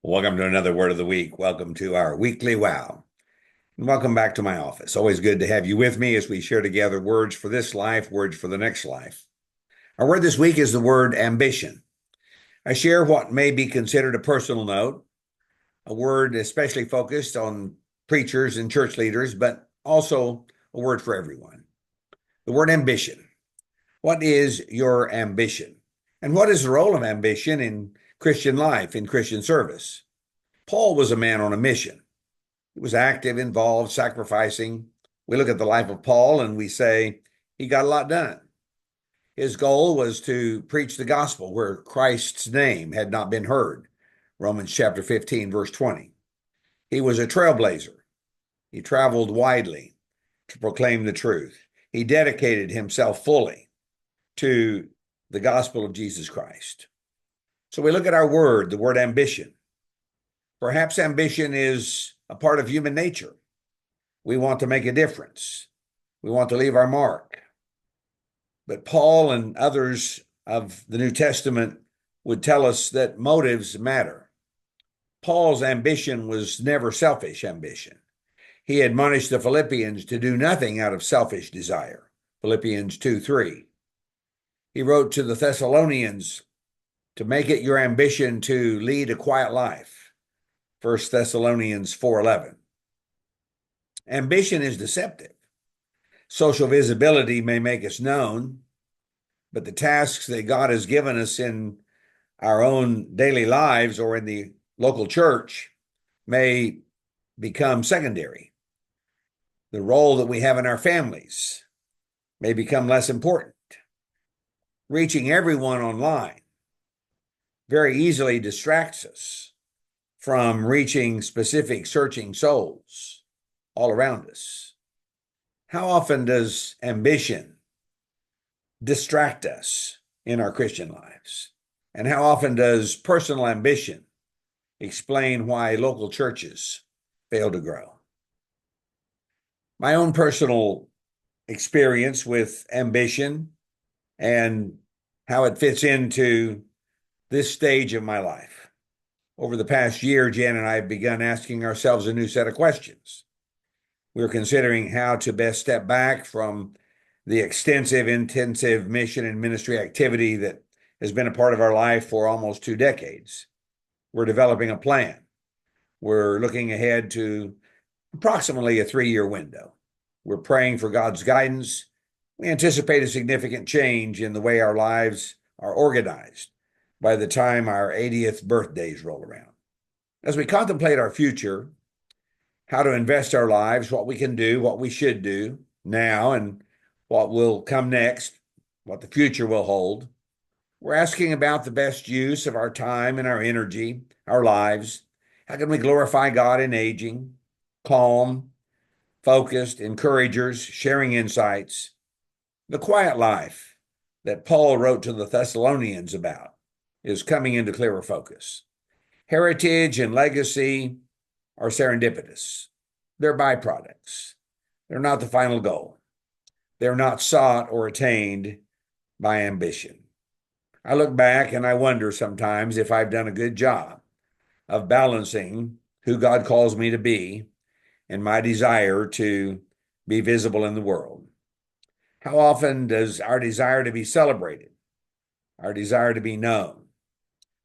Welcome to another Word of the Week. Welcome to our weekly wow. And welcome back to my office. Always good to have you with me as we share together words for this life, words for the next life. Our word this week is the word ambition. I share what may be considered a personal note, a word especially focused on preachers and church leaders, but also a word for everyone. The word ambition. What is your ambition? And what is the role of ambition in Christian life, in Christian service? Paul was a man on a mission. He was active, involved, sacrificing. We look at the life of Paul and we say he got a lot done. His goal was to preach the gospel where Christ's name had not been heard. Romans chapter 15, verse 20. He was a trailblazer. He traveled widely to proclaim the truth. He dedicated himself fully to the gospel of Jesus Christ. So we look at our word, the word ambition. Perhaps ambition is a part of human nature. We want to make a difference. We want to leave our mark. But Paul and others of the New Testament would tell us that motives matter. Paul's ambition was never selfish ambition. He admonished the Philippians to do nothing out of selfish desire. Philippians 2:3. He wrote to the Thessalonians to make it your ambition to lead a quiet life. 1 Thessalonians 4:11. Ambition is deceptive. Social visibility may make us known, but the tasks that God has given us in our own daily lives or in the local church may become secondary. The role that we have in our families may become less important. Reaching everyone online very easily distracts us from reaching specific searching souls all around us. How often does ambition distract us in our Christian lives? And how often does personal ambition explain why local churches fail to grow? My own personal experience with ambition and how it fits into this stage of my life. Over the past year, Jan and I have begun asking ourselves a new set of questions. We're considering how to best step back from the extensive, intensive mission and ministry activity that has been a part of our life for almost 2 decades. We're developing a plan. We're looking ahead to approximately a 3-year window. We're praying for God's guidance. We anticipate a significant change in the way our lives are organized by the time our 80th birthdays roll around. As we contemplate our future, how to invest our lives, what we can do, what we should do now, and what will come next, what the future will hold. We're asking about the best use of our time and our energy, our lives. How can we glorify God in aging, calm, focused, encouragers, sharing insights? The quiet life that Paul wrote to the Thessalonians about is coming into clearer focus. Heritage and legacy are serendipitous. They're byproducts. They're not the final goal. They're not sought or attained by ambition. I look back and I wonder sometimes if I've done a good job of balancing who God calls me to be and my desire to be visible in the world. How often does our desire to be celebrated, our desire to be known,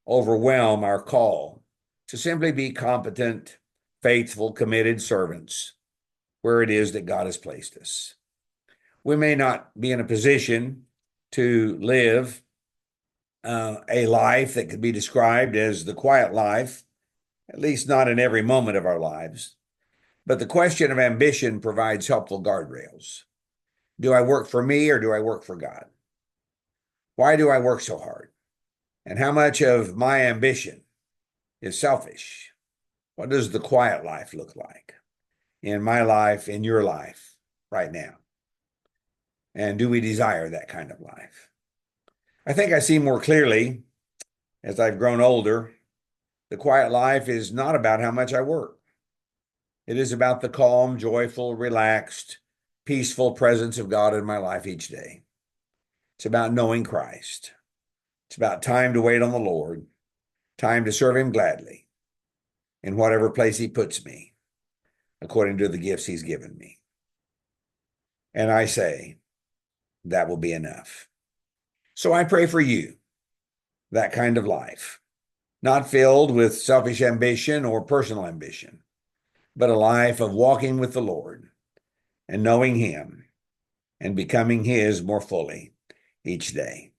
overwhelm our call to simply be competent, faithful, committed servants where it is that God has placed us? We may not be in a position to live a life that could be described as the quiet life, at least not in every moment of our lives. But the question of ambition provides helpful guardrails. Do I work for me or do I work for God? Why do I work so hard? And how much of my ambition is selfish? What does the quiet life look like in my life, in your life right now? And do we desire that kind of life? I think I see more clearly as I've grown older. The quiet life is not about how much I work. It is about the calm, joyful, relaxed, peaceful presence of God in my life each day. It's about knowing Christ. It's about time to wait on the Lord, time to serve Him gladly, in whatever place he puts me, according to the gifts he's given me. And I say, that will be enough. So I pray for you, that kind of life, not filled with selfish ambition or personal ambition, but a life of walking with the Lord and knowing him and becoming his more fully each day.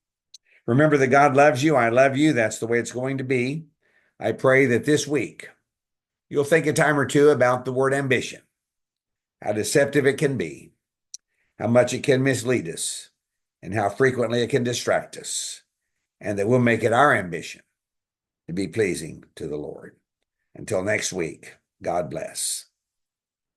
Remember that God loves you. I love you. That's the way it's going to be. I pray that this week you'll think a time or two about the word ambition, how deceptive it can be, how much it can mislead us, and how frequently it can distract us, and that we'll make it our ambition to be pleasing to the Lord. Until next week, God bless.